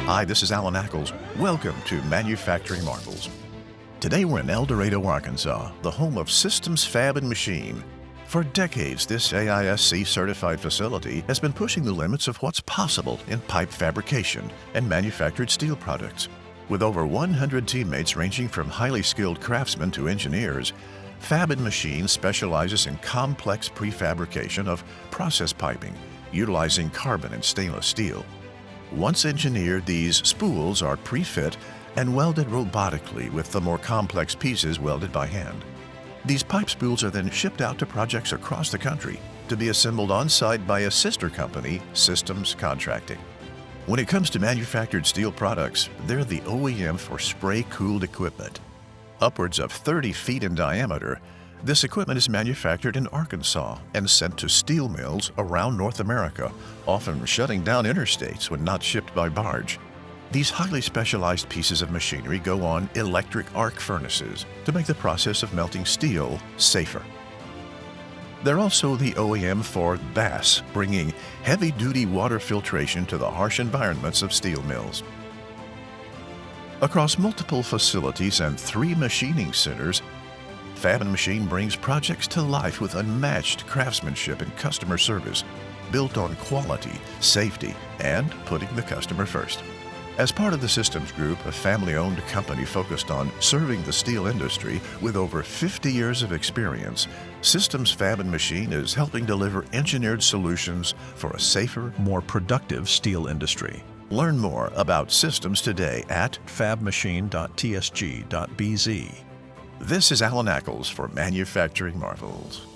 Hi, this is Alan Ackles. Welcome to Manufacturing Marvels. Today we're in El Dorado, Arkansas, the home of Systems Fab Machine. For decades, this AISC-certified facility has been pushing the limits of what's possible in pipe fabrication and manufactured steel products. With over 100 teammates ranging from highly skilled craftsmen to engineers, Fab Machine specializes in complex prefabrication of process piping, utilizing carbon and stainless steel. Once engineered, these spools are pre-fit and welded robotically with the more complex pieces welded by hand. These pipe spools are then shipped out to projects across the country to be assembled on-site by a sister company, Systems Contracting. When it comes to manufactured steel products, they're the OEM for spray-cooled equipment. Upwards of 30 feet in diameter, this equipment is manufactured in Arkansas and sent to steel mills around North America, often shutting down interstates when not shipped by barge. These highly specialized pieces of machinery go on electric arc furnaces to make the process of melting steel safer. They're also the OEM for BASS, bringing heavy-duty water filtration to the harsh environments of steel mills. Across multiple facilities and 3 machining centers, Fab Machine brings projects to life with unmatched craftsmanship and customer service, built on quality, safety, and putting the customer first. As part of the Systems Group, a family-owned company focused on serving the steel industry with over 50 years of experience, Systems Fab Machine is helping deliver engineered solutions for a safer, more productive steel industry. Learn more about Systems today at fabmachine.tsg.bz. This is Alan Ackles for Manufacturing Marvels.